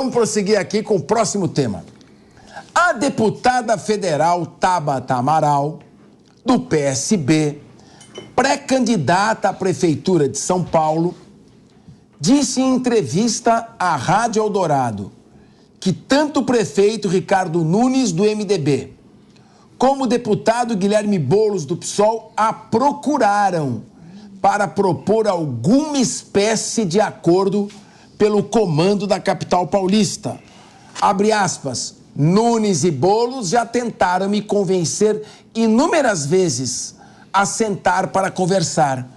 Vamos prosseguir aqui com o próximo tema. A deputada federal Tabata Amaral, do PSB, pré-candidata à Prefeitura de São Paulo, disse em entrevista à Rádio Eldorado que tanto o prefeito Ricardo Nunes, do MDB, como o deputado Guilherme Boulos, do PSOL, a procuraram para propor alguma espécie de acordo pelo comando da capital paulista. Abre aspas, Nunes e Boulos já tentaram me convencer inúmeras vezes a sentar para conversar,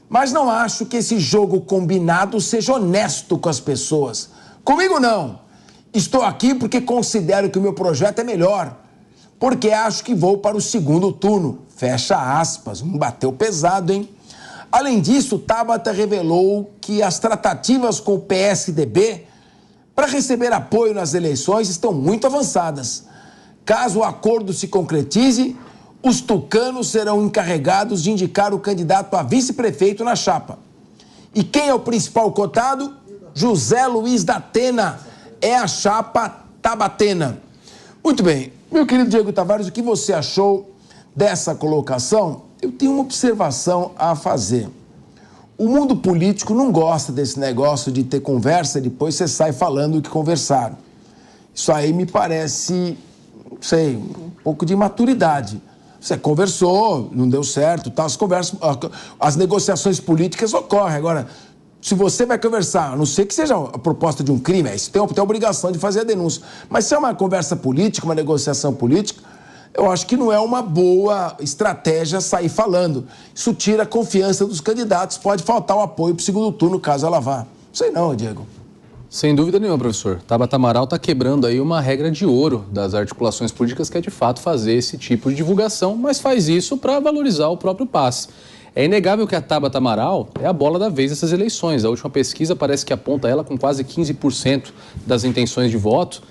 mas não acho que esse jogo combinado seja honesto com as pessoas. Comigo não. Estou aqui porque considero que o meu projeto é melhor, porque acho que vou para o segundo turno. Fecha aspas. Bateu pesado, hein? Além disso, Tabata revelou que as tratativas com o PSDB para receber apoio nas eleições estão muito avançadas. Caso o acordo se concretize, os tucanos serão encarregados de indicar o candidato a vice-prefeito na chapa. E quem é o principal cotado? José Luiz da Atena. É a chapa tabatena. Muito bem. Meu querido Diego Tavares, o que você achou dessa colocação? Eu tenho uma observação a fazer. O mundo político não gosta desse negócio de ter conversa e depois você sai falando o que conversaram. Isso aí me parece, não sei, um pouco de imaturidade. Você conversou, não deu certo, tá? As negociações políticas ocorrem. Agora, se você vai conversar, a não ser que seja a proposta de um crime, aí você tem a obrigação de fazer a denúncia. Mas se é uma conversa política, uma negociação política, eu acho que não é uma boa estratégia sair falando. Isso tira a confiança dos candidatos, pode faltar o apoio para o segundo turno, caso ela vá. Não sei não, Diego. Sem dúvida nenhuma, professor. Tabata Amaral está quebrando aí uma regra de ouro das articulações políticas, que é de fato fazer esse tipo de divulgação, mas faz isso para valorizar o próprio passe. É inegável que a Tabata Amaral é a bola da vez dessas eleições. A última pesquisa parece que aponta ela com quase 15% das intenções de voto,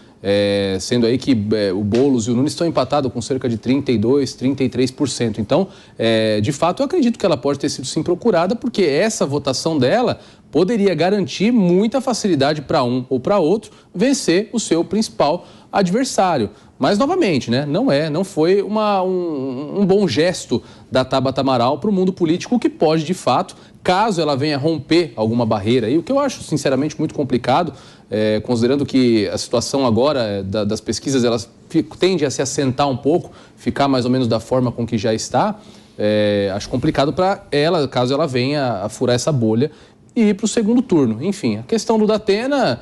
sendo aí que o Boulos e o Nunes estão empatados com cerca de 32%, 33%. Então, de fato, eu acredito que ela pode ter sido sim procurada, porque essa votação dela poderia garantir muita facilidade para um ou para outro vencer o seu principal adversário. Mas, novamente, né, não foi um bom gesto da Tabata Amaral para o mundo político, que pode, de fato, caso ela venha romper alguma barreira, aí, o que eu acho, sinceramente, muito complicado, considerando que a situação agora das pesquisas, elas tende a se assentar um pouco, ficar mais ou menos da forma com que já está, acho complicado para ela, caso ela venha a furar essa bolha e ir para o segundo turno. Enfim, a questão do Datena...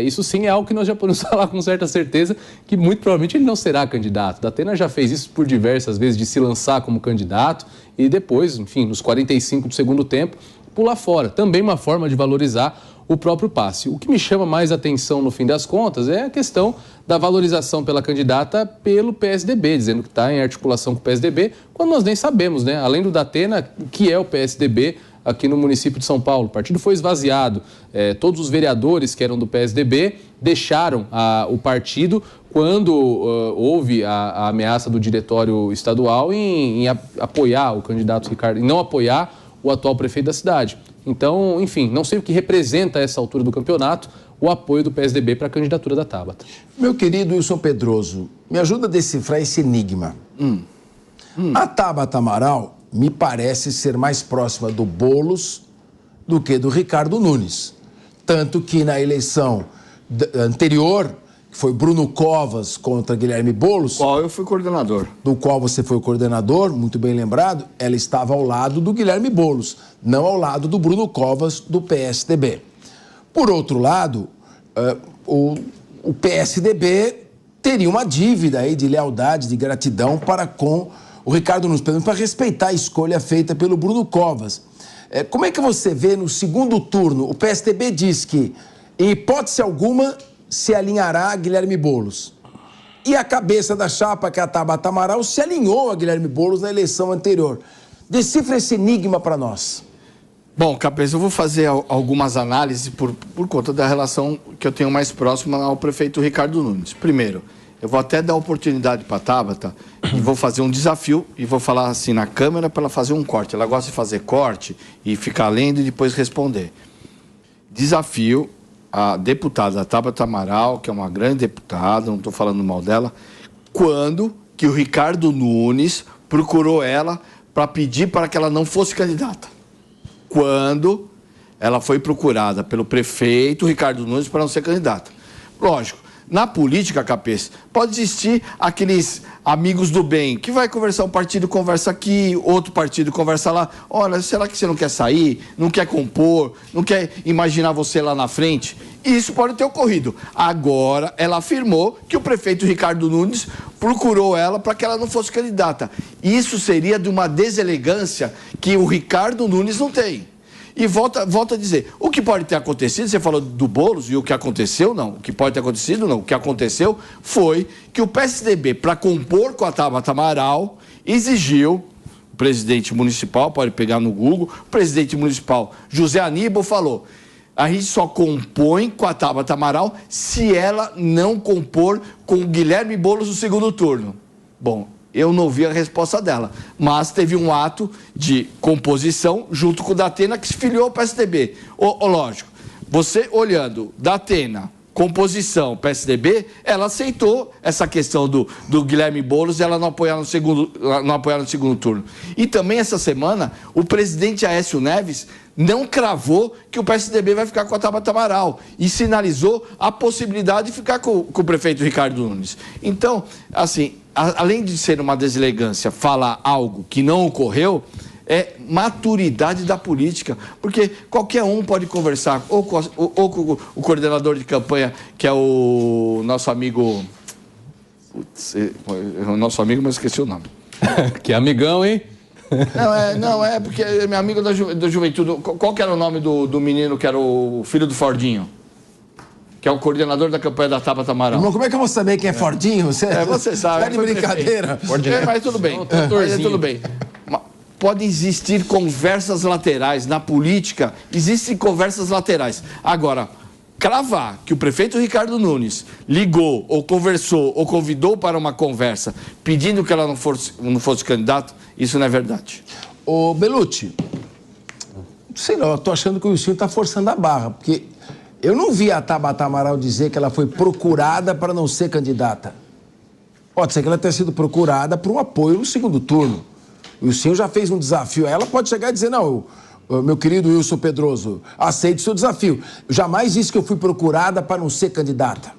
isso sim é algo que nós já podemos falar com certa certeza, que muito provavelmente ele não será candidato. Datena já fez isso por diversas vezes, de se lançar como candidato e depois, enfim, nos 45 do segundo tempo, pular fora. Também uma forma de valorizar o próprio passe. O que me chama mais atenção no fim das contas é a questão da valorização pela candidata pelo PSDB, dizendo que está em articulação com o PSDB, quando nós nem sabemos, né? Além do Datena, o que é o PSDB aqui no município de São Paulo. O partido foi esvaziado. Todos os vereadores que eram do PSDB deixaram o partido quando houve a ameaça do diretório estadual em apoiar o candidato Ricardo, em não apoiar o atual prefeito da cidade. Então, enfim, não sei o que representa a essa altura do campeonato o apoio do PSDB para a candidatura da Tabata. Meu querido Wilson Pedroso, me ajuda a decifrar esse enigma. A Tabata Amaral me parece ser mais próxima do Boulos do que do Ricardo Nunes. Tanto que na eleição anterior, que foi Bruno Covas contra Guilherme Boulos... Qual eu fui coordenador. Do qual você foi o coordenador, muito bem lembrado, ela estava ao lado do Guilherme Boulos, não ao lado do Bruno Covas, do PSDB. Por outro lado, o PSDB teria uma dívida aí de lealdade, de gratidão para com o Ricardo Nunes, para respeitar a escolha feita pelo Bruno Covas. Como é que você vê no segundo turno? O PSDB diz que, em hipótese alguma, se alinhará a Guilherme Boulos. E a cabeça da chapa, que é a Tabata Amaral, se alinhou a Guilherme Boulos na eleição anterior. Decifra esse enigma para nós. Bom, Capês, eu vou fazer algumas análises por conta da relação que eu tenho mais próxima ao prefeito Ricardo Nunes. Primeiro, eu vou até dar oportunidade para a Tabata e vou fazer um desafio e vou falar assim na câmera para ela fazer um corte. Ela gosta de fazer corte e ficar lendo e depois responder. Desafio a deputada Tabata Amaral, que é uma grande deputada, não estou falando mal dela, quando que o Ricardo Nunes procurou ela para pedir para que ela não fosse candidata. Quando ela foi procurada pelo prefeito Ricardo Nunes para não ser candidata. Lógico, na política, Capês, pode existir aqueles amigos do bem, que vai conversar, um partido conversa aqui, outro partido conversa lá. Olha, será que você não quer sair, não quer compor, não quer imaginar você lá na frente? Isso pode ter ocorrido. Agora, ela afirmou que o prefeito Ricardo Nunes procurou ela para que ela não fosse candidata. Isso seria de uma deselegância que o Ricardo Nunes não tem. E volta a dizer, o que pode ter acontecido, você falou do Boulos, e o que aconteceu, não. O que pode ter acontecido, não. O que aconteceu foi que o PSDB, para compor com a Tabata Amaral, exigiu, o presidente municipal, pode pegar no Google, o presidente municipal José Aníbal falou, a gente só compõe com a Tabata Amaral se ela não compor com o Guilherme Boulos no segundo turno. Bom, eu não vi a resposta dela, mas teve um ato de composição junto com o Datena que se filiou ao PSDB. Lógico, você olhando Datena, composição, PSDB, ela aceitou essa questão do Guilherme Boulos e ela não apoiar no segundo turno. E também essa semana, o presidente Aécio Neves não cravou que o PSDB vai ficar com a Tabata Amaral e sinalizou a possibilidade de ficar com o prefeito Ricardo Nunes. Então, assim, além de ser uma deselegância falar algo que não ocorreu, é maturidade da política, porque qualquer um pode conversar, ou com o coordenador de campanha, que é o nosso amigo... o nosso amigo, mas esqueci o nome. Que amigão, hein? Não, é porque é meu amigo da juventude. Qual que era o nome do menino que era o filho do Fordinho? Que é o coordenador da campanha da Tabata Amaral. Irmão, como é que eu vou saber quem é Fordinho? Você sabe. Tá de brincadeira. Mas tudo bem. Tudo bem. Podem existir conversas laterais. Na política, existem conversas laterais. Agora, cravar que o prefeito Ricardo Nunes ligou, ou conversou, ou convidou para uma conversa, pedindo que ela não fosse candidato, isso não é verdade. Ô, Belucci, sei lá, eu tô achando que o Wilson tá forçando a barra, porque eu não vi a Tabata Amaral dizer que ela foi procurada para não ser candidata. Pode ser que ela tenha sido procurada por um apoio no segundo turno. O Wilson já fez um desafio. Ela pode chegar e dizer, não, meu querido Wilson Pedroso, aceite o seu desafio. Eu jamais disse que eu fui procurada para não ser candidata.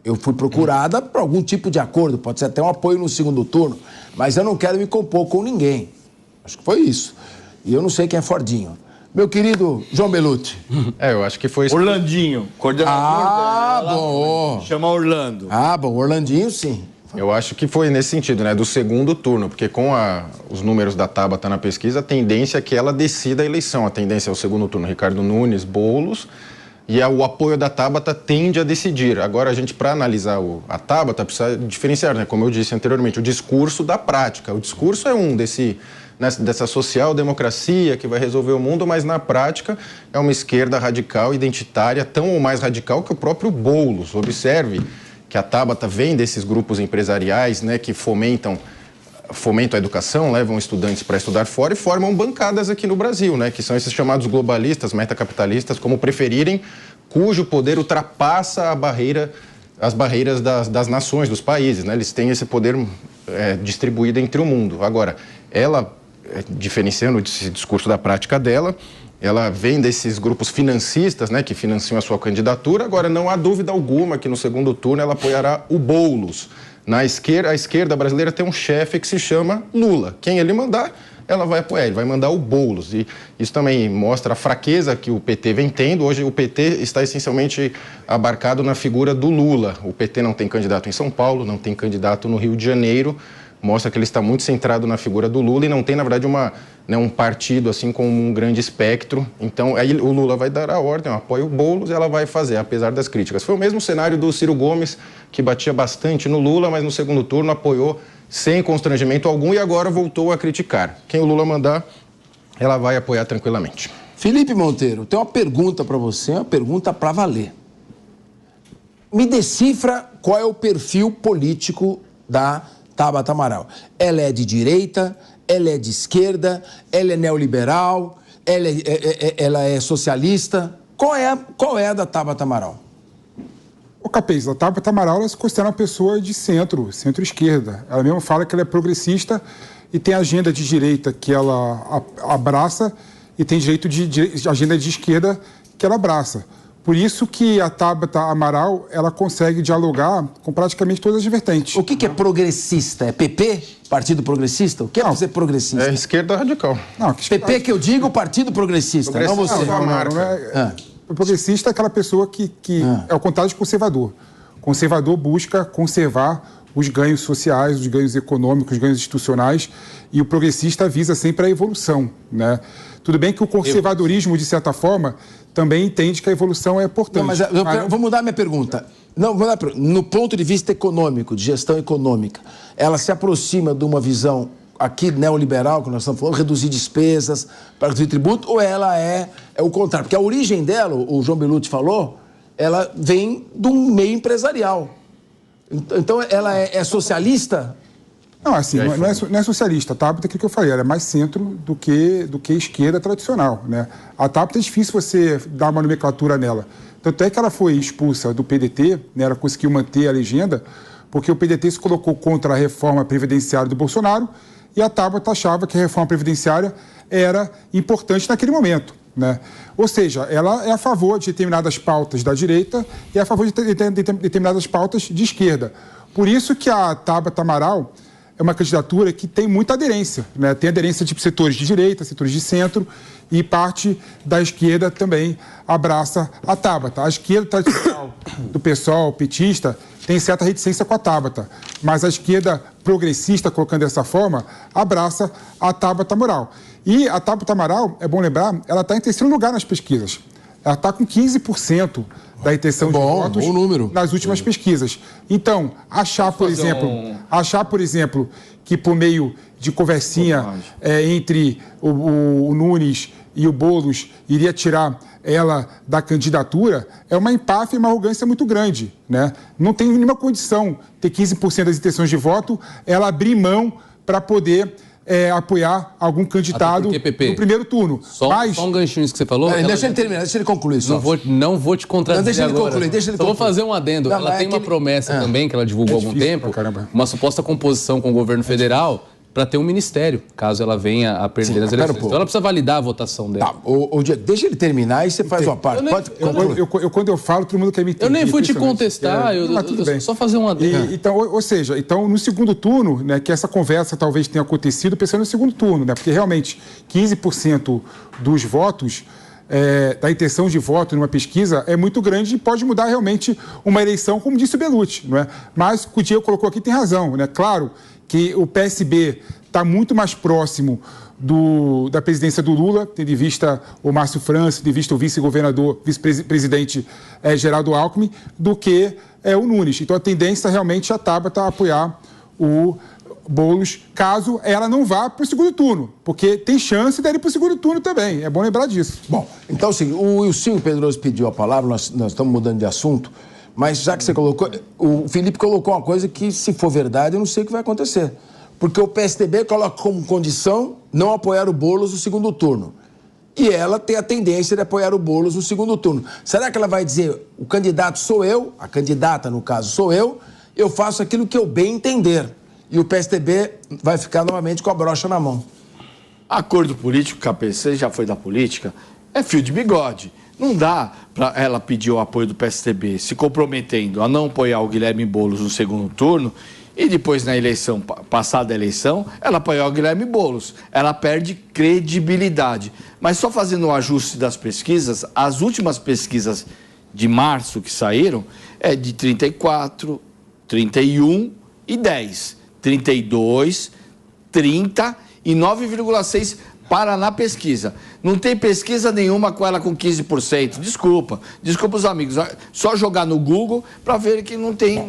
Eu fui procurada por algum tipo de acordo, pode ser até um apoio no segundo turno, mas eu não quero me compor com ninguém. Acho que foi isso. E eu não sei quem é Fordinho. Meu querido João Belucci. Eu acho que foi... Orlandinho, coordenador dela. Bom. Chama Orlando. Bom, Orlandinho, sim. Eu acho que foi nesse sentido, né, do segundo turno, porque com os números da Tabata na pesquisa, a tendência é que ela decida a eleição. A tendência é o segundo turno, Ricardo Nunes, Boulos, e o apoio da Tabata tende a decidir. Agora, a gente, para analisar a Tabata, precisa diferenciar, né, como eu disse anteriormente, o discurso da prática. O discurso é dessa social-democracia que vai resolver o mundo, mas na prática é uma esquerda radical, identitária, tão ou mais radical que o próprio Boulos. Observe que a Tabata vem desses grupos empresariais, né, que fomentam a educação, levam estudantes para estudar fora e formam bancadas aqui no Brasil, né, que são esses chamados globalistas, metacapitalistas, como preferirem, cujo poder ultrapassa as barreiras das nações, dos países, né, eles têm esse poder distribuído entre o mundo. Agora, ela, diferenciando esse discurso da prática dela, ela vem desses grupos financistas, né, que financiam a sua candidatura. Agora, não há dúvida alguma que no segundo turno ela apoiará o Boulos. A esquerda brasileira tem um chefe que se chama Lula. Quem ele mandar, ela vai apoiar, ele vai mandar o Boulos. E isso também mostra a fraqueza que o PT vem tendo. Hoje o PT está essencialmente abarcado na figura do Lula. O PT não tem candidato em São Paulo, não tem candidato no Rio de Janeiro. Mostra que ele está muito centrado na figura do Lula e não tem, na verdade, um partido assim com um grande espectro. Então, aí o Lula vai dar a ordem, apoia o Boulos e ela vai fazer, apesar das críticas. Foi o mesmo cenário do Ciro Gomes, que batia bastante no Lula, mas no segundo turno apoiou sem constrangimento algum e agora voltou a criticar. Quem o Lula mandar, ela vai apoiar tranquilamente. Felipe Monteiro, tem uma pergunta para você, uma pergunta para valer. Me decifra qual é o perfil político da Tabata Amaral. Ela é de direita, ela é de esquerda, ela é neoliberal, ela é socialista. Qual é a da Tabata Amaral? O Capês, a Tabata Amaral, ela se considera uma pessoa de centro-esquerda. Ela mesma fala que ela é progressista e tem agenda de direita que ela abraça e tem agenda de esquerda que ela abraça. Por isso que a Tabata Amaral, ela consegue dialogar com praticamente todas as vertentes. O que é progressista? É PP? Partido Progressista? O que é ser progressista? É esquerda radical. Não, PP que eu digo, Partido Progressista, não você. O progressista é aquela pessoa que é o contrário de conservador. Conservador busca conservar os ganhos sociais, os ganhos econômicos, os ganhos institucionais, e o progressista visa sempre a evolução, né? Tudo bem que o conservadorismo, de certa forma, também entende que a evolução é importante. Não, mas vou mudar minha pergunta. No ponto de vista econômico, de gestão econômica, ela se aproxima de uma visão aqui neoliberal, que nós estamos falando, reduzir despesas, para reduzir tributo, ou ela é o contrário? Porque a origem dela, o João Belutti falou, ela vem de um meio empresarial. Então, ela é socialista? Não, assim, não é socialista. A Tabata, aquilo que eu falei, ela é mais centro do que esquerda tradicional, né? A Tabata é difícil você dar uma nomenclatura nela. Tanto é que ela foi expulsa do PDT, né? Ela conseguiu manter a legenda, porque o PDT se colocou contra a reforma previdenciária do Bolsonaro e a Tabata achava que a reforma previdenciária era importante naquele momento, né? Ou seja, ela é a favor de determinadas pautas da direita e é a favor de determinadas pautas de esquerda. Por isso que a Tabata Amaral é uma candidatura que tem muita aderência, né? Tem aderência de setores de direita, setores de centro, e parte da esquerda também abraça a Tabata. A esquerda tradicional do PSOL, petista, tem certa reticência com a Tabata, mas a esquerda progressista, colocando dessa forma, abraça a Tabata Amaral. E a Tabata Amaral, é bom lembrar, ela está em terceiro lugar nas pesquisas. Ela está com 15% da intenção de votos nas últimas pesquisas. Então, achar, por exemplo, que por meio de conversinha entre o Nunes e o Boulos iria tirar ela da candidatura, é uma empáfia e uma arrogância muito grande, né? Não tem nenhuma condição ter 15% das intenções de voto, ela abrir mão para poder apoiar algum candidato no primeiro turno. Só um ganchinho que você falou. Deixa ele terminar, deixa ele concluir. Não vou te contradizer deixa ele agora. Concluir, deixa ele concluir. Vou fazer um adendo. Ela tem uma promessa também, que ela divulgou há algum tempo, uma suposta composição com o governo federal para ter um ministério, caso ela venha a perder as eleições. Então ela precisa validar a votação dela. Tá, Diego, deixa ele terminar e você faz uma parte. Quando eu falo, todo mundo quer me entender. Eu nem fui te contestar, só fazer uma adendo. Então, no segundo turno, né, que essa conversa talvez tenha acontecido, pensando no segundo turno, né, porque realmente 15% dos votos, da intenção de voto numa pesquisa é muito grande e pode mudar realmente uma eleição, como disse o Belutti, não é? Mas o Diego colocou aqui tem razão, né? Claro que o PSB está muito mais próximo da presidência do Lula, tendo em vista o Márcio França, tendo em vista o vice-presidente Geraldo Alckmin, do que o Nunes. Então a tendência realmente a Tabata a apoiar o Boulos, caso ela não vá para o segundo turno, porque tem chance dele ir para o segundo turno também. É bom lembrar disso. Bom, então assim, o Wilson Pedroso pediu a palavra, nós estamos mudando de assunto, mas já que você colocou, o Felipe colocou uma coisa que, se for verdade, eu não sei o que vai acontecer. Porque o PSDB coloca como condição não apoiar o Boulos no segundo turno. E ela tem a tendência de apoiar o Boulos no segundo turno. Será que ela vai dizer, o candidato sou eu, a candidata, no caso, sou eu faço aquilo que eu bem entender. E o PSDB vai ficar novamente com a brocha na mão. Acordo político, KPC já foi da política, é fio de bigode. Não dá para ela pedir o apoio do PSDB, se comprometendo a não apoiar o Guilherme Boulos no segundo turno, e depois na eleição, passada a eleição, ela apoiar o Guilherme Boulos. Ela perde credibilidade. Mas só fazendo o ajuste das pesquisas, as últimas pesquisas de março que saíram é de 34, 31 e 10. 32, 30 e 9,6 para na pesquisa. Não tem pesquisa nenhuma com ela com 15%. Desculpa os amigos. Só jogar no Google para ver que não tem.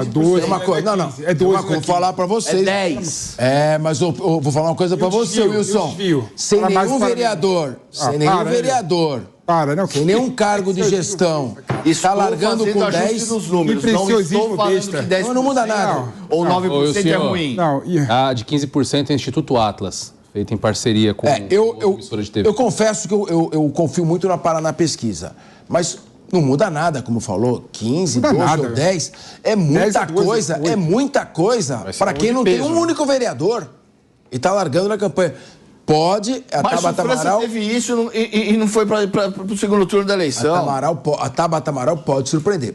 12. Uma coisa, não. É 12. Vou falar para vocês. É 10. Mas eu vou falar uma coisa para você, Wilson. Sem nenhum vereador. Sem nenhum vereador. Sem nenhum cargo de gestão. Está largando com 10 nos números. Não estou falando que 10% não muda nada. Ou 9% é ruim. De 15% é Instituto Atlas. feita em parceria com eu emissora de TV. Eu confesso que eu confio muito na Paraná Pesquisa, mas não muda nada, como falou, 15, 12 nada, ou 10, é muita 12, coisa, 8. é muita coisa para quem não tem um único vereador e está largando na campanha. Pode, a Mas Tabata o França Amaral... teve isso e não foi para o segundo turno da eleição. A Tabata Amaral pode surpreender.